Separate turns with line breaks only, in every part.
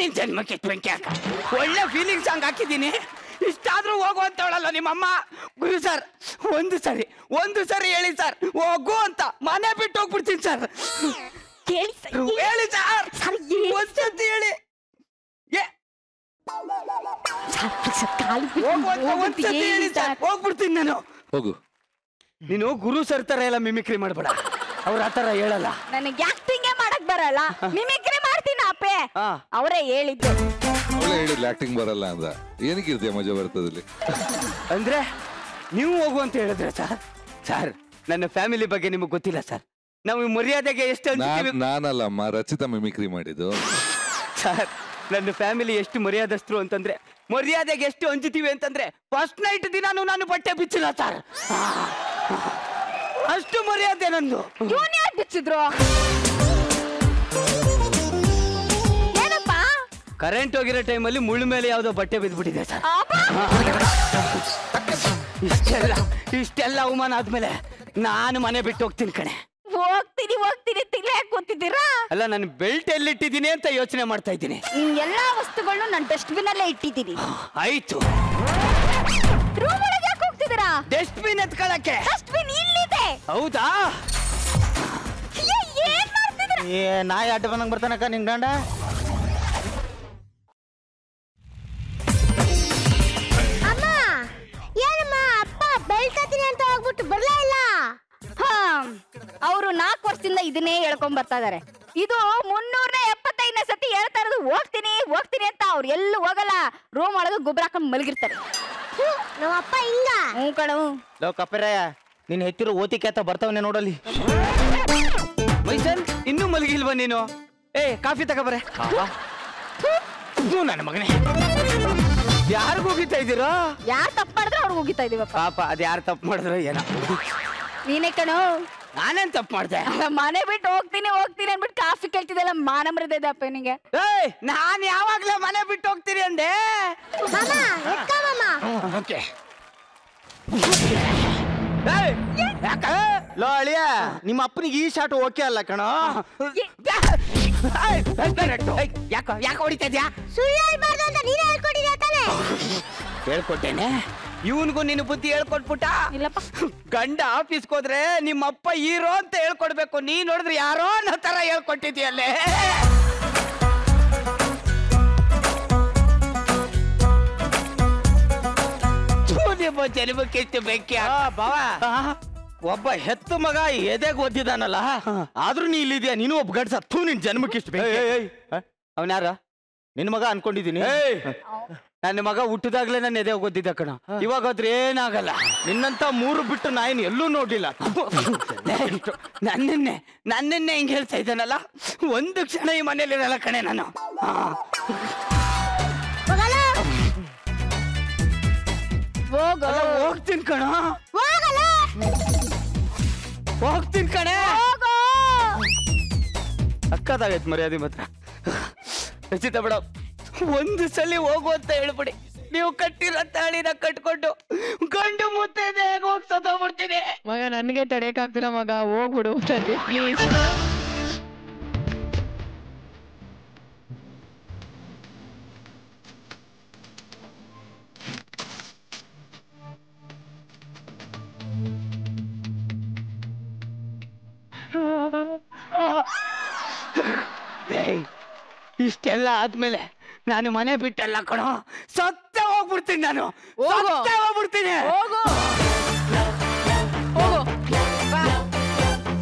ನಿನ್ ಜನ್ಮಕ್ಕೆ ಬೆಂಕಿ ಹಾಕ. ಒಳ್ಳೆ ಫೀಲಿಂಗ್ ಸಾಂಗ್ ಹಾಕಿದ್ದೀನಿ. ಇಷ್ಟಾದ್ರೂ ಹೋಗು ಅಂತ ಹೇಳಲ್ಲ ನಿಮ್ಮಮ್ಮ. ಗುರು ಸರ್, ಒಂದು ಸರಿ ಹೇಳಿ ಸರ್, ಹೋಗು ಅಂತ. ಮನೆ ಬಿಟ್ಟು ಹೋಗ್ಬಿಡ್ತೀನಿ ಸರ್.
ಹೇಳಿ ಸರ್,
ಒಂದ್ಸತಿ ಹೇಳಿ. ಹೋಗ್ಬಿಡ್ತೀನಿ ನಾನು.
ಹೋಗು.
ನೀನು ಗುರು ಸರ್ ತರ ಎಲ್ಲ ಮಿಮಿಕ್ರಿ ಮಾಡ್ಬೇಡ. ಅವ್ರ ಆತರ ಹೇಳಲ್ಲ.
ನನಗೆ ಆಕ್ಟಿಂಗ್ ಮಾಡಕ್ ಬರಲ್ಲ, ಮಿಮಿಕ್ರಿ ಮಾಡ್ತೀನಿ ಅಪ್ಪೆ. ಅವರೇ ಹೇಳಿದ್ದು.
ಹೇಳಿಲ್ಲ ಆಕ್ಟಿಂಗ್ ಬರಲ್ಲ ಅಂತ. ಏನಕ್ಕಿರ್ತೀಯ ಮಜಾ ಬರ್ತದಲ್ಲಿ
ಅಂದ್ರೆ ನೀವು ಹೋಗು ಅಂತ ಹೇಳಿದ್ರೆ ಸರ್ ನನ್ನ ಫ್ಯಾಮಿಲಿ ಬಗ್ಗೆ ನಿಮಗೆ ಗೊತ್ತಿಲ್ಲ ಸರ್. ನಾವು ಮರ್ಯಾದೆಗೆ ಎಷ್ಟು
ನಾನಲ್ಲಮ್ಮ ರಚಿತಾ ಮಿಮಿಕ್ರಿ ಮಾಡಿದ್ದು.
ಸರ್ ನನ್ನ ಫ್ಯಾಮಿಲಿ ಎಷ್ಟು ಮರ್ಯಾದಸ್ಥರು ಅಂತಂದ್ರೆ, ಮರ್ಯಾದೆಗೆ ಎಷ್ಟು ಹಂಚುತ್ತೀವಿ ಅಂತಂದ್ರೆ, ಫಸ್ಟ್ ನೈಟ್ ದಿನಾನು ನಾನು ಬಟ್ಟೆ ಬಿಚ್ಚಿಲ್ಲ ಸರ್. ಅಷ್ಟು ಮರ್ಯಾದೆ ನಂದು.
ಯಾರು ಬಿಚ್ಚಿದ್ರು? ಏನಪ್ಪ?
ಕರೆಂಟ್ ಹೋಗಿರೋ ಟೈಮಲ್ಲಿ ಮುಳ್ಳು ಮೇಲೆ ಯಾವ್ದೋ ಬಟ್ಟೆ ಬಿದ್ದ್ಬಿಟ್ಟಿದೆ ಸರ್. ಇಷ್ಟೆಲ್ಲ ಅವಮಾನ ಆದ್ಮೇಲೆ ನಾನು ಮನೆ ಬಿಟ್ಟು ಹೋಗ್ತೀನಿ ಕಣೆ.
ಹೋಗ್ತೀನಿ ತಿಳಿ ಕೂತಿದ್ದೀರಾ?
ಅಲ್ಲ, ನಾನು ಬೆಲ್ಟ್ ಎಲ್ಲಿಟ್ಟಿದ್ದೀನಿ ಅಂತ ಯೋಚನೆ ಮಾಡ್ತಾ ಇದ್ದೀನಿ.
ಎಲ್ಲಾ ವಸ್ತುಗಳನ್ನು ನಾನು ಡಸ್ಟ್ಬಿನ್ ಅಲ್ಲೇ ಇಟ್ಟಿದ್ದೀನಿ.
ಆಯ್ತು.
ರೂಮ್ ಒಳಗೆ ಯಾಕೆ ಹೋಗ್ತಿದ್ದೀರಾ?
ಡಸ್ಟ್ಬಿನ್ ಎತ್ಕೊಳ್ಳಕ್ಕೆ.
ಡಸ್ಟ್ಬಿನ್ ಇಲ್ಲಿದೆ.
ಹೌದಾ?
ಏನ್ ಮಾಡ್ತಿದ್ದೀರಾ?
ನಾಯಿ ಅಡ್ಡ ಬಂದಂಗ್ ಬರ್ತಾನಕ್ಕ ನಿನ್ ಗಂಡ.
ಅಮ್ಮ ಏನಮ್ಮ ಅಪ್ಪ ಬೆಲ್ಟ್ ಹತ್ತೀನಿ ಅಂತ ಹೋಗ್ಬಿಟ್ಟು ಬರ್ಲೇ ಇಲ್ಲ.
ಅವರು 4 ವರ್ಷದಿಂದ ಇದನ್ನೇ ಹೇಳ್ಕೊಂಡ್ ಬರ್ತಾ ಇದಾರೆ. ಇದು 375ನೇ ಸತಿ ಹೇಳ್ತಾ ಇರೋದು ಹೋಗ್ತೀನಿ ಅಂತ. ಅವ್ರು ಎಲ್ಲೂ ಹೋಗಲ್ಲ, ರೂಮ್ ಒಳಗೆ ಗೊಬ್ಬರ ಹಾಕೊಂಡು ಮಲಗಿರ್ತಾರೆ.
ನಮ್ಮ ಅಪ್ಪ ಹಿಂಗ.
ಹ್ಞೂ ಕಣವು.
ಲೋ ಕಪ್ಪೆರಾಯ, ನೀನ್ ಹೆಚ್ಚಿರೋ ಓತಿಕೆ ಅಂತ ಬರ್ತಾವನೆ ನೋಡಲಿ.
ಮೈಸನ್ ಇನ್ನೂ ಮಲಗಿಲ್ವಾ ನೀನು? ಕಾಫಿ ತಗೋಬರೆ. ನನ್ನ ಮಗನೇ, ಯಾರಿಗೂ ಹೋಗಿತಾ ಇದ್ದೀರಾ?
ಯಾರು ತಪ್ಪು ಮಾಡಿದ್ರೆ ಅವ್ರಿಗೆ ಹೋಗಿತಾ ಇದೀವಪ್ಪ.
ಪಾಪ ಅದ್ ಯಾರು ತಪ್ಪು ಮಾಡಿದ್ರು ಏನೋ.
ನೀನೇ ಕಣೋ.
ನಾನೇನ್ ತಪ್ಪು ಮಾಡ್ದೆ?
ಮನೆ ಬಿಟ್ಟು ಹೋಗ್ತೀನಿ ಅನ್ಬಿಟ್ಟು ಕಾಫಿ ಕೇಳ್ತಿದ್ದಲ್ಲ, ಮಾನ ಮರ್ಯಾದೆ ಅಪ್ಪ ನಿಂಗೆ.
ನಾನ್ ಯಾವಾಗ್ಲೇ ಮನೆ ಬಿಟ್ಟು ಹೋಗ್ತೀನಿ ಅಂದೆ. ಓಕೆ.
ಲೋ ಅಳಿಯ, ನಿಮ್ಮ ಅಪ್ಪನಿಗೆ ಈ ಶಾಟ್ ಓಕೆ ಅಲ್ಲ ಕಣೋ.
ಯಾಕೆ ಹೊಡಿತಾ ಇದ್ಯಾ?
ಸುಳ್ಳು ಹೇಳ್ಬಾರ್ದು ಅಂತ ನೀನೇ ಹೇಳ್ಕೊಟ್ಟಿದ್ಯಾ ತಾನೆ?
ಹೇಳ್ಕೊಟ್ಟೇನೆ. ಇವನ್ಗೂ ನೀನು ಬುದ್ಧಿ ಹೇಳ್ಕೊಟ್ಬಿಟ್ಟ.
ಇಲ್ಲಪ್ಪ.
ಗಂಡ ಆಫೀಸ್ಗೆ ಹೋದ್ರೆ ನಿಮ್ಮಪ್ಪ ಹೀರೋ ಅಂತ ಹೇಳ್ಕೊಡ್ಬೇಕು. ನೀ ನೋಡಿದ್ರೆ ಯಾರೋ ಅನ್ನೋ ತರ ಹೇಳ್ಕೊಟ್ಟಿದ್ಯಲ್ಲೇ. ಜನ್ಮಕ್ಕೆಷ್ಟು ಬೆಂಕಿ.
ಬಾವಾ, ಒಬ್ಬ ಹೆತ್ತು ಮಗ ಎದೆಗೆ ಓದಿದಾನಲ್ಲ, ಆದ್ರೂ ನೀ ಇಲ್ಲಿದ್ಯಾ? ನೀನು ಒಬ್ಬ ಗಡ್ಸ. ಥೂ, ನಿನ್ ಜನ್ಮಕ್ಕಿಷ್ಟು ಬೆಂಕಿ.
ಅವನ್ಯಾರ?
ನಿನ್ ಮಗ ಅನ್ಕೊಂಡಿದೀನಿ.
ನನ್ನ ಮಗ ಹುಟ್ಟಿದಾಗ್ಲೇ ನನ್ನ ಎದೆ ಓದಿದ್ದ ಕಣ. ಇವಾಗ ಹೋದ್ರೆ ಏನಾಗಲ್ಲ.
ನಿನ್ನಂತ 3 ಬಿಟ್ಟು ನಾಯಿನ ಎಲ್ಲೂ ನೋಡ್ಲಿಲ್ಲ.
ನನ್ನನ್ನೇ ಹಿಂಗ್ ಹೇಳ್ತಾ ಇದ್ದಾನಲ್ಲ, ಒಂದು ಕ್ಷಣ ಈ ಮನೇಲಿ ಇರಲ್ಲ ಕಣೆ ನಾನು. ಹೋಗ್ತೀನಿ ಕಣ. ಹೋಗ್ತೀನಿ ಕಣೆ. ಅಕ್ಕದಾಗೈತ್ ಮರ್ಯಾದೆ ಮಾತ್ರ. ರಚಿತಾ ಬಿಡ, ಒಂದು ಸಲ ಹೋಗು ಅಂತ ಹೇಳ್ಬಿಡಿ. ನೀವು ಕಟ್ಟಿರೋ ತಾಳಿನ ಕಟ್ಕೊಂಡು ಗಂಡು ಮುತ್ತೈದೆ ಹೋಗ್ಸೋಗ್ಬಿಡ್ತೀನಿ.
ಮಗ ನನ್ಗೆ ತಡೆಯಕ್ಕಾಗ್ತಿಲ್ಲ ಮಗ, ಹೋಗ್ಬಿಡು ಪ್ಲೀಸ್.
ಇಷ್ಟೆಲ್ಲ ಆದ್ಮೇಲೆ ನಾನು ಮನೆ ಬಿಟ್ಟಲ್ಲ ಕಣೋ, ಸತ್ತ ಹೋಗ್ಬಿಡ್ತೀನಿ. ನಾನು ಸತ್ತ ಹೋಗ್ಬಿಡ್ತೀನಿ.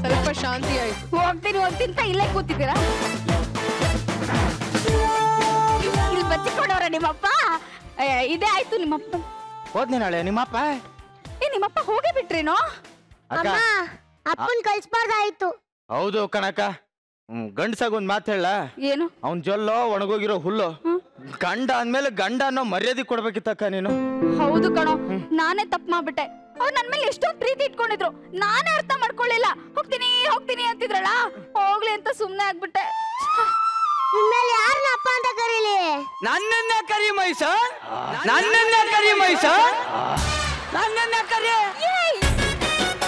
ಸ್ವಲ್ಪ ಶಾಂತಿ ಆಯ್ತು.
ಹೋಗ್ತೀನಿ ಅಂತ ಇಲ್ಲೇ ಕೂತಿದ್ದೀರಾ? ಇಲ್ಲಿ ಬಚ್ಚಿಕೊಂಡವ್ರ ನಿಮ್ಮಪ್ಪ? ಇದೇ ಆಯ್ತು ನಿಮ್ಮಪ್ಪ.
ಹೋದ್ನಿ ನಾಳೆ ನಿಮ್ಮಪ್ಪ.
ನಿಮ್ಮಪ್ಪ ಹೋಗೇ ಬಿಟ್ರೇನೋ?
ಅಪ್ಪನ್ ಕಳ್ಸ್ಬಾರ್ದಾಯ್ತು.
ಹೌದು ಕಣಕ್ಕ. ಗಂಡಸಾಗ ಒಂದ್ ಮಾತು ಹೇಳ.
ಏನು?
ಅವ್ನ್ ಜೊಲ್ಲೋ ಒಣಗೋಗಿರೋ ಹುಲ್ಲು. ಗಂಡ ಅಂದ್ಮೇಲೆ ಗಂಡ ಅನ್ನೋ ಮರ್ಯಾದೆ ಕೊಡ್ಬೇಕಿತ್ತಕ್ಕ ನೀನು.
ಹೌದು ಕಣೋ, ನಾನೇ ತಪ್ಪು ಮಾಡ್ಬಿಟ್ಟೆ. ಅವ್ರು ನನ್ ಮೇಲೆ ಎಷ್ಟೊಂದು ಪ್ರೀತಿ ಇಟ್ಕೊಂಡಿದ್ರು, ನಾನೇ ಅರ್ಥ ಮಾಡ್ಕೊಳ್ಳಿಲ್ಲ. ಹೋಗ್ತೀನಿ ಅಂತಿದ್ರಲ್ಲ, ಹೋಗ್ಲಿ ಅಂತ ಸುಮ್ನೆ ಆಗ್ಬಿಟ್ಟೆ.
ಇನ್ಮೇಲೆ ಯಾರನ್ನ ಅಪ್ಪ ಅಂತ ಕರೀಲಿ?
ನನ್ನನ್ನ ಕರಿ ಮೈಸ, ನನ್ನನ್ನ ಕರಿ ಮೈಸ, ನನ್ನನ್ನ ಕರಿ.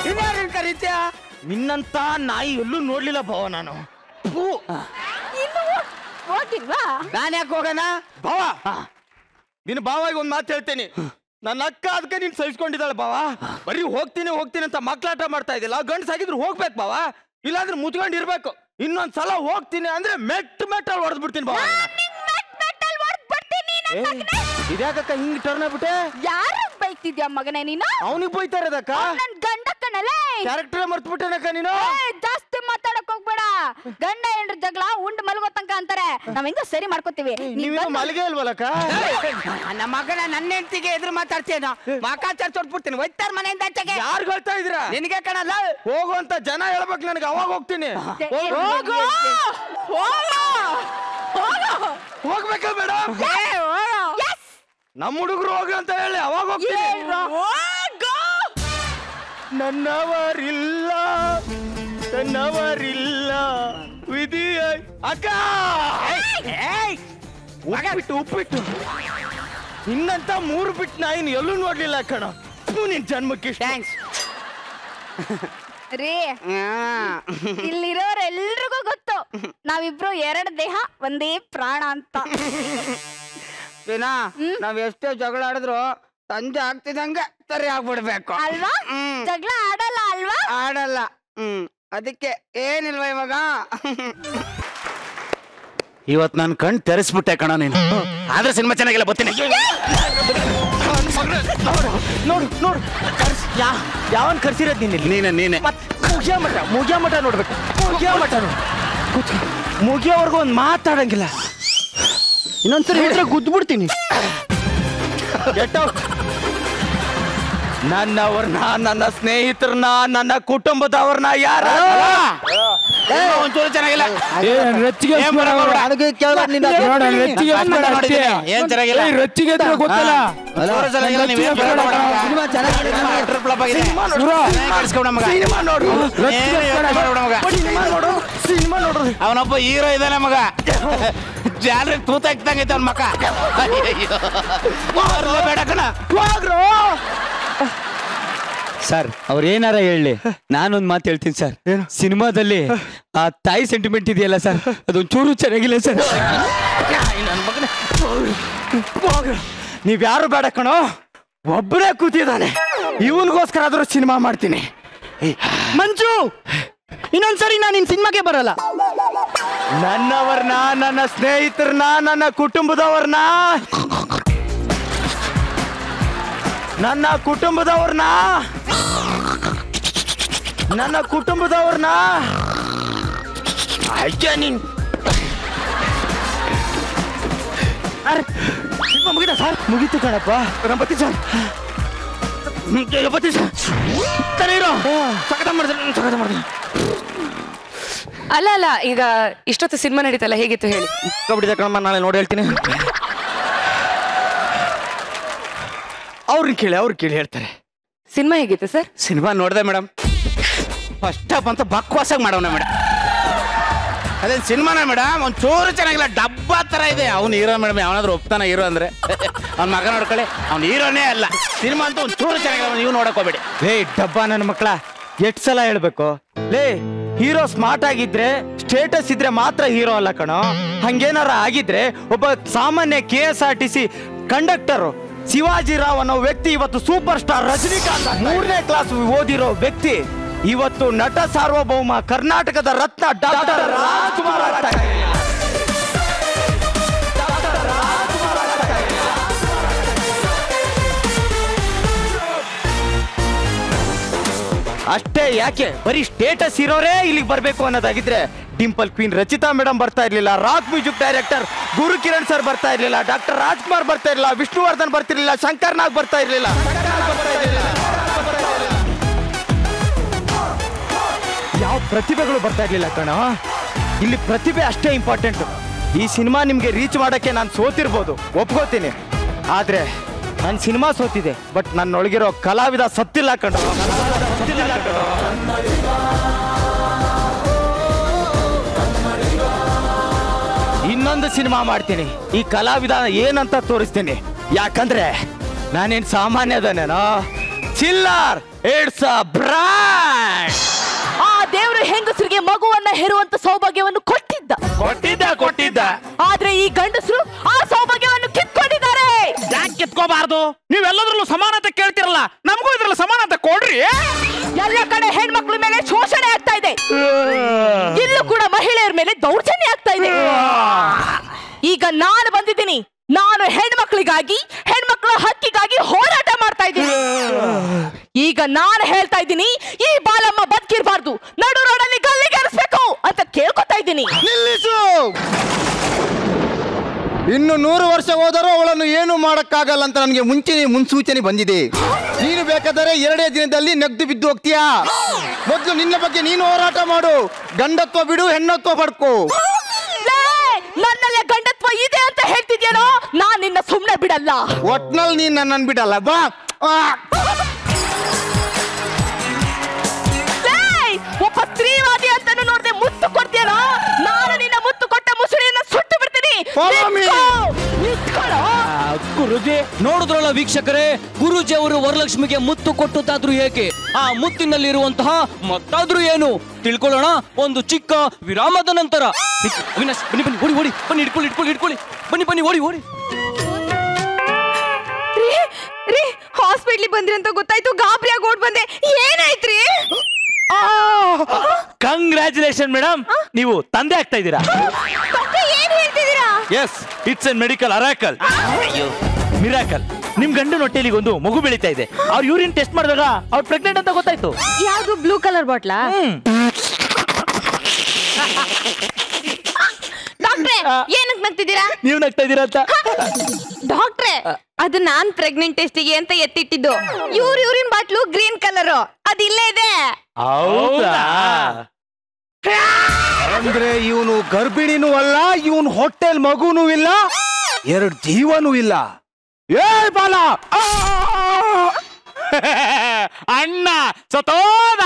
ಇನ್ಯಾರನ್ನ ಕರೀತ್ಯಾ?
ನಿನ್ನಂತ ನಾಯಿ ಎಲ್ಲೂ ನೋಡ್ಲಿಲ್ಲ ಭಾವ ನಾನು.
ಹೋಗಿಲ್ವಾ?
ನಾನು ಯಾಕೆ ಹೋಗೋಣ ಭಾವ? ನಿನ್ನ ಭಾವಾಗಿ ಒಂದು ಮಾತು ಹೇಳ್ತೇನೆ. ನನ್ನ ಅಕ್ಕ ಅದಕ್ಕೆ ನೀನು ಸಹಿಸ್ಕೊಂಡಿದ್ದಾಳೆ ಭಾವ. ಬರೀ ಹೋಗ್ತೀನಿ ಅಂತ ಮಕ್ಕಳಾಟ ಮಾಡ್ತಾ ಇದ್ದಿಲ್ಲ. ಗಂಡಸಾಗಿದ್ರು ಹೋಗ್ಬೇಕು ಭಾವ, ಇಲ್ಲಾಂದ್ರೆ ಮುಚ್ಕೊಂಡು ಇರ್ಬೇಕು. ಇನ್ನೊಂದ್ಸಲ ಹೋಗ್ತೀನಿ ಅಂದ್ರೆ ಮೆಟ್ಟಲ್ಲಿ ಹೊಡೆದ್ ಬಿಡ್ತೀನಿ ಭಾವ. ಇದ್ಯಾಕಕ್ಕ ಹಿಂಗ್ ಟರ್ನ್ ಆಗ್ಬಿಟ್ಟೆ?
ಯಾರು ಬೈತಿದ್ಯಾ ಮಗನೇ ನೀನು?
ಅವನಿಗೆ ಬೈತಾ ಇರೋದಕ್ಕ?
ನನ್ ಗಂಡ ಕಣಲೆ.
ಕ್ಯಾರೆಕ್ಟರ್ ಮರ್ತು ಬಿಟ್ಟೆನಕ್ಕ ನೀನು.
ಜಾಸ್ತಿ ಮಾತಾಡಕ್ ಹೋಗ್ಬೇಡ. ಗಂಡ ಹೆಂಡ್ರ ಜಗಳ ಉಂಡ್ ಮಲಗೋ ತನಕ ಅಂತಾರೆ. ನಾವ್ ಹೆಂಗ ಸರಿ ಮಾಡ್ಕೋತೀವಿ.
ನೀವೇನು ಮಲಗೆ ಇಲ್ವಲ್ಲಕ್ಕ?
ನಮ್ಮ ಮಗನ ನನ್ನ ಹೆಂಡತಿಗೆ ಎದುರು ಮಾತಾಡ್ತೇನೋ ಮಾಕಾಚಾರ ತೊಟ್ಬಿಡ್ತೀನಿ. ಒಯ್ತಾರ ಮನೆಯಿಂದ ಆಚೆಗೆ.
ಯಾರು ಹೇಳ್ತಾ ಇದ್ದೀರಾ?
ನಿನಗೆ ಕಣಲ್ಲ.
ಹೋಗುವಂತ ಜನ ಹೇಳ್ಬೇಕು ನನಗೆ, ಅವಾಗ ಹೋಗ್ತೀನಿ.
ಹೋಗು
ಹೋಗ್ಬೇಕಾ ಮೇಡಮ್? ನಮ್ಮ ಹುಡುಗರು ಹೋಗಿ ಅಂತ ಹೇಳಿ ಅವಾಗ ಹೋಗ್ತೀನಿ. ನನ್ನವರಿಲ್ಲ ವಿಧಿ. ಅಕ್ಕ ಉಪ್ಪಿಟ್ಟು ಇನ್ನಂತ 3 ಬಿಟ್ಟು ನಾ ಇನ್ನು ಎಲ್ಲೂ ನೋಡ್ಲಿಲ್ಲ ಕಣ. ನಿನ್ ಜನ್ಮಕ್ಕೆ
ಥ್ಯಾಂಕ್ಸ್
ರೀ. ಇಲ್ಲಿರೋರೆಲ್ರಿಗೂ ಗೊತ್ತು ನಾವಿಬ್ರು 2 ದೇಹ ಒಂದೇ ಪ್ರಾಣ ಅಂತ.
ನಾವ್ ಎಷ್ಟೇ ಜಗಳ ಆಡಿದ್ರು ಸಂಜೆ ಆಗ್ತಿದಂಗೆ ಸರಿ ಆಗ್ಬಿಡ್ಬೇಕು
ಅಲ್ವಾ? ಜಗಳ ಆಡಲ್ಲ ಅಲ್ವಾ?
ಆಡಲ್ಲ. ಅದಕ್ಕೆ ಏನಿಲ್ವ ಇವಾಗ.
ಇವತ್ ನನ್ ಕಣ್ ತೆರೆಸ್ಬಿಟ್ಟೆ ಕಣ ನೀನು. ಆದ್ರೆ ಸಿನಿಮಾ ಚೆನ್ನಾಗಿಲ್ಲ ಬರ್ತೀನಿ. ನೋಡು ಯಾವನ್ ಕರ್ಸಿರೋದ್ ನೀನೆ. ಮುಗಿಯ ಮಠ ನೋಡ್ಬೇಕು. ಮುಗಿಯೋವರೆಗೂ ಒಂದ್ ಮಾತಾಡಂಗಿಲ್ಲ. ಇನ್ನೊಂದ್ಸರಿ ಹೇಳಿದ್ರೆ ಗುದ್ಬಿಡ್ತೀನಿ. ನನ್ನವ್ರನ್ನ, ನನ್ನ ಸ್ನೇಹಿತರನ್ನ, ನನ್ನ ಕುಟುಂಬದವ್ರನ್ನ ಯಾರ ಒಂಚೂರು ಚೆನ್ನಾಗಿಲ್ಲ. ಅವನೊಬ್ಬ ಹೀರೋ ಇದ್ದಾನೆ ಮಗ. ಜಾಲರಿ ತೂತಾಗ್ತಂಗೈತೆ ಅವನ ಮಕ್ಕ. ಬೇಡ ಕಣ.
ಸರ್ ಅವ್ರೇನಾರ ಹೇಳಿ, ನಾನೊಂದ್ ಮಾತು ಹೇಳ್ತೀನಿ ಸರ್. ಸಿನಿಮಾದಲ್ಲಿ ಆ ತಾಯಿ ಸೆಂಟಿಮೆಂಟ್ ಇದೆಯಲ್ಲ ಸರ್, ಅದೊಂಚೂರು ಚೆನ್ನಾಗಿಲ್ಲ ಸರ್.
ನೀವ್ಯಾರು ಬೇಡ ಕಣೋ, ಒಬ್ಬನೇ ಕೂತಿದ್ದಾನೆ. ಇವನ್ಗೋಸ್ಕರ ಆದ್ರೂ ಸಿನಿಮಾ ಮಾಡ್ತೀನಿ.
ಮಂಜು, ಇನ್ನೊಂದ್ಸರಿ ನಾನು ನಿನ್ ಸಿನಿಮಾಗೆ ಬರಲ್ಲ.
ನನ್ನವ್ರನ್ನ, ನನ್ನ ಸ್ನೇಹಿತರನ್ನ, ನನ್ನ ಕುಟುಂಬದವ್ರನ್ನ ಅಯ್ಯ ನೀನ್ ಮುಗಿದ ಸರ್? ಮುಗೀತು ಕಣಪ್ಪ. ಬತ್ತಿ ಸರ್. ಸ್ವಾಗತ ಮಾಡ್ತೀನಿ.
ಅಲ್ಲ ಈಗ ಇಷ್ಟೊತ್ತು ಸಿನಿಮಾ ನಡೀತಲ್ಲ, ಹೇಗಿತ್ತು ಹೇಳಿ?
ಕಬಡ್ಡಿ ಕಣಮ್ಮ, ನಾಳೆ ನೋಡಿ ಹೇಳ್ತೀನಿ. ಅವ್ರನ್ನ ಕೇಳಿ ಹೇಳ್ತಾರೆ.
ಸಿನಿಮಾ ಹೇಗಿತ್ತು ಸರ್?
ಸಿನಿಮಾ ನೋಡಿದೆ ಮೇಡಮ್. ಫಸ್ಟ್ ಹಾಫ್ ಅಂತ ಬಕ್ವಾಸಾಗಿ ಮಾಡೋಣ ಮೇಡಮ್. ಅದೇನು ಸಿನಿಮಾನ ಮೇಡಮ್, ಒಂದು ಚೂರು ಚೆನ್ನಾಗಿಲ್ಲ, ಡಬ್ಬಾ ತರ ಇದೆ. ಅವ್ನು ಹೀರೋ ಮೇಡಮ್, ಅವನಾದ್ರೂ ಒಪ್ತಾನ ಹೀರೋ ಅಂದ್ರೆ? ಅವ್ನ ಮಗ ನೋಡ್ಕೊಳ್ಳಿ, ಅವ್ನು ಹೀರೋನೇ ಅಲ್ಲ. ಸಿನಿಮಾ ಅಂತೂ ಒಂದು ಚೂರು ಚೆನ್ನಾಗಿಲ್ಲ, ನೀವು ನೋಡಕ್ ಹೋಗ್ಬೇಡಿ. ಲೇ ಡಬ್ಬಾ ನನ್ನ ಮಕ್ಕಳ, ಎಷ್ಟು ಸಲ ಹೇಳ್ಬೇಕು? ಲೇ ಹೀರೋ ಸ್ಮಾರ್ಟ್ ಆಗಿದ್ರೆ, ಸ್ಟೇಟಸ್ ಇದ್ರೆ ಮಾತ್ರ ಹೀರೋ ಅಲ್ಲ ಕಣೋ. ಹಂಗೇನಾರ ಆಗಿದ್ರೆ ಒಬ್ಬ ಸಾಮಾನ್ಯ KSRTC ಕಂಡಕ್ಟರ್ ಶಿವಾಜಿರಾವ್ ಅನ್ನೋ ವ್ಯಕ್ತಿ ಇವತ್ತು ಸೂಪರ್ ಸ್ಟಾರ್ ರಜನಿಕಾಂತ್ 3ನೇ ಕ್ಲಾಸ್ ಓದಿರೋ ವ್ಯಕ್ತಿ ಇವತ್ತು ನಟ ಸಾರ್ವಭೌಮ ಕರ್ನಾಟಕದ ರತ್ನ ಡಾಕ್ಟರ್ ರಾಜ್ಕುಮಾರ್ ಆಗ್ತಾ ಇದ್ದಾರೆ. ಅಷ್ಟೇ ಯಾಕೆ, ಬರೀ ಸ್ಟೇಟಸ್ ಇರೋರೇ ಇಲ್ಲಿಗೆ ಬರ್ಬೇಕು ಅನ್ನೋದಾಗಿದ್ರೆ ಡಿಂಪಲ್ ಕ್ವೀನ್ ರಚಿತಾ ಮೇಡಮ್ ಬರ್ತಾ ಇರ್ಲಿಲ್ಲ, ರಾಕ್ ಮ್ಯೂಸಿಕ್ ಡೈರೆಕ್ಟರ್ ಗುರು ಕಿರಣ್ ಸರ್ ಬರ್ತಾ ಇರ್ಲಿಲ್ಲ, ಡಾಕ್ಟರ್ ರಾಜ್ಕುಮಾರ್ ಬರ್ತಾ ಇರ್ಲಿಲ್ಲ, ವಿಷ್ಣುವರ್ಧನ್ ಬರ್ತಿರ್ಲಿಲ್ಲ, ಶಂಕರ್ ನಾಗ್ ಬರ್ತಾ ಇರ್ಲಿಲ್ಲ. ಯಾವ ಪ್ರತಿಭೆಗಳು ಬರ್ತಾ ಇರ್ಲಿಲ್ಲ ಕಣ. ಇಲ್ಲಿ ಪ್ರತಿಭೆ ಅಷ್ಟೇ ಇಂಪಾರ್ಟೆಂಟ್. ಈ ಸಿನಿಮಾ ನಿಮ್ಗೆ ರೀಚ್ ಮಾಡಕ್ಕೆ ನಾನು ಸೋತಿರ್ಬೋದು, ಒಪ್ಕೋತೀನಿ. ಆದ್ರೆ ನನ್ನ ಸಿನಿಮಾ ಸೋತಿದೆ, ಬಟ್ ನನ್ನೊಳಗಿರೋ ಕಲಾವಿದ ಸತ್ತಿಲ್ಲ ಕಣ. ಇನ್ನೊಂದು ಸಿನಿಮಾ ಮಾಡ್ತೀನಿ, ಈ ಕಲಾವಿದ ಏನಂತ ತೋರಿಸ್ತೀನಿ. ಯಾಕಂದ್ರೆ ನಾನೇನ್ ಸಾಮಾನ್ಯದನೇನೋ, ಚಿಲ್ಲರ್ ಇಟ್ಸ್ ಅ ಬ್ರಾಂಡ್.
ಆ ದೇವ್ರ
ದೇವರು ಹೆಂಗಸರಿಗೆ ಮಗುವನ್ನ ಹೆರುವಂತ ಸೌಭಾಗ್ಯವನ್ನು ಕೊಟ್ಟಿದ್ದ ಆದ್ರೆ ಈ ಗಂಡಸರು ಆ ಸೌಭಾಗ್ಯವನ್ನು ಕಿತ್ಕೊಂಡಿದ್ದಾರೆ.
ಯಾಕೆ ಕಿತ್ಕೋಬಾರ್ದು? ನೀವೆಲ್ಲದ್ರಲ್ಲೂ ಸಮಾನತೆ ಕೇಳ್ತಿರಲ್ಲ, ನಮಗೂ ಇದ್ರಲ್ಲಿ ಸಮಾನತೆ ಕೊಡ್ರಿ.
ಎಲ್ಲ ಕಡೆ ಹೆಣ್ಮಕ್ಳ ಮೇಲೆ ಶೋಷಣೆ ಆಗ್ತಾ ಇದೆ, ಇಲ್ಲೂ ಕೂಡ ಮಹಿಳೆಯರ ಮೇಲೆ ದೌರ್ಜನ್ಯ ಆಗ್ತಾ ಇದೆ. ಈಗ ನಾನು ಬಂದಿದ್ದೀನಿ, ನಾನು ಹೆಣ್ಮಕ್ಳಿಗಾಗಿ ಹೆಣ್ಮಕ್ಳ ಹಕ್ಕಿಗಾಗಿ ಹೋರಾಟ ಮಾಡ್ತಾ ಇದ್ದೀನಿ. ಈಗ ನಾನು ಹೇಳ್ತಾ ಇದ್ದೀನಿ, ಈ ಬಾಲಮ್ಮ ಬದುಕಿರ್ಬಾರ್ದು, ನಡು ರೋಡಲ್ಲಿ ಗಲ್ಲಿಗೇರಿಸ್ಬೇಕು ಅಂತ ಕೇಳ್ಕೊತಾ ಇದ್ದೀನಿ.
ನಿಲ್ಲಿಸು. ಇನ್ನು 100 ವರ್ಷ ಹೋದರೂ ಅವಳನ್ನು ಏನು ಮಾಡಕ್ಕಾಗಲ್ಲ ಅಂತ ನನಗೆ ಮುನ್ಸೂಚನೆ ಬಂದಿದೆ. ನೀನು ಬೇಕಾದರೆ 2 ದಿನದಲ್ಲಿ ನೆಗ್ದು ಬಿದ್ದು ಹೋಗ್ತೀಯಾ. ಮೊದಲು ನಿನ್ನ ಬಗ್ಗೆ ನೀನು ಹೋರಾಟ ಮಾಡು. ಗಂಡತ್ವ ಬಿಡು, ಹೆಣ್ಣತ್ವ ಪಡ್ಕೋ.
ನನ್ನಲ್ಲೇ ಗಂಡತ್ವ ಇದೆ ಅಂತ ಹೇಳ್ತಿದ್ಯೇನೋ, ನಾನ್ ನಿನ್ನ ಸುಮ್ನೆ ಬಿಡಲ್ಲ.
ಒಟ್ನಲ್ಲಿ ನೀನ್ ನನ್ನನ್ನು ಬಿಡಲ್ಲ. ಬಾ.
ಒಬ್ಬ ಸ್ತ್ರೀವಾದಿ ಅಂತಾನು ನೋಡ್ದೆ ಮುತ್ತು ಕೊಡ್ತೀಯನೋ, ನಾನು ನಿನ್ನ ಮುತ್ತು ಕೊಟ್ಟ ಮುಸುಳಿಯನ್ನ ಸುಟ್ಟು ಬಿಡ್ತೀನಿ.
ಗುರುಜಿ ನೋಡಿದ್ರಲ್ಲ ವೀಕ್ಷಕರೇ, ಗುರುಜಿ ಅವರು ವರಲಕ್ಷ್ಮಿಗೆ ಮುತ್ತು ಕೊಟ್ಟದ್ದಾದ್ರೂ ಹೇಗೆ, ಆ ಮುತ್ತಿನಲ್ಲಿರುವಂತಹ ಮತ್ತಾದ್ರೂ ಏನು ತಿಳ್ಕೊಳ್ಳೋಣ ಒಂದು ಚಿಕ್ಕ ವಿರಾಮದ ನಂತರ. ಅವಿನಾಶ್ ಬನ್ನಿ ಬನ್ನಿ, ಓಡಿ ಓಡಿ ಬನ್ನಿ, ಇಟ್ಕೊಳ್ಳಿ ಬನ್ನಿ ಬನ್ನಿ, ಓಡಿ ಓಡಿ.
ಹಾಸ್ಪಿಟ್ಲಿಗೆ ಬಂದ್ರಿ ಅಂತ ಗೊತ್ತಾಯ್ತು, ಗಾಬರಿಯಾಗಿ ಓಡ್ ಬಂದೆ. ಏನಾಯ್ತ್ರಿ?
ಕಂಗ್ರ್ಯಾಚುಲೇಷನ್ ಮೇಡಮ್, ನೀವು ತಂದೆ ಆಗ್ತಾ ಇದ್ದೀರಾ.
ಏನ್ ಹೇಳ್ತಿದ್ದೀರಾ?
Yes, it's an medical miracle. ನಿಮ್ ಗಂಡನ ಹೊಟ್ಟೆಲಿ ಒಂದು ಮಗು ಬೆಳೀತಾ ಇದೆ. ಅವ್ರ ಯೂರಿನ್ ಟೆಸ್ಟ್ ಮಾಡಿದಾಗ ಅವ್ರು ಪ್ರೆಗ್ನೆಂಟ್ ಅಂತ ಗೊತ್ತಾಯ್ತು.
ಯಾವ್ದು ಬ್ಲೂ ಕಲರ್ ಬಾಟ್ಲಾ? ಡಾಕ್ಟ್ರೆ, ಏನಕ್ಕೆ ನಗ್ತಿದ್ದೀರಾ?
ನೀವು ನಗ್ತಾ ಇದ್ದೀರಾ ಅಂತ.
ಡಾಕ್ಟ್ರೆ, ಅದು ನಾನ್ ಪ್ರೆಗ್ನೆಂಟ್ ಟೆಸ್ಟಿಗೆ ಅಂತ ಎತ್ತಿಟ್ಟಿದ್ದು. ಯೂರಿನ್ ಬಾಟ್ಲು ಗ್ರೀನ್ ಕಲರ್, ಅದು ಇಲ್ಲೇ ಇದೆ.
ಹೌದಾ?
ಅಂದ್ರೆ ಇವನು ಗರ್ಭಿಣಿನೂ ಅಲ್ಲ, ಇವನು ಹೊಟ್ಟೆಲ್ ಮಗುನೂ ಇಲ್ಲ, 2 ಜೀವನೂ ಇಲ್ಲ.
ಏ ಬಾಲ, ಅಣ್ಣ ಸತೋದ.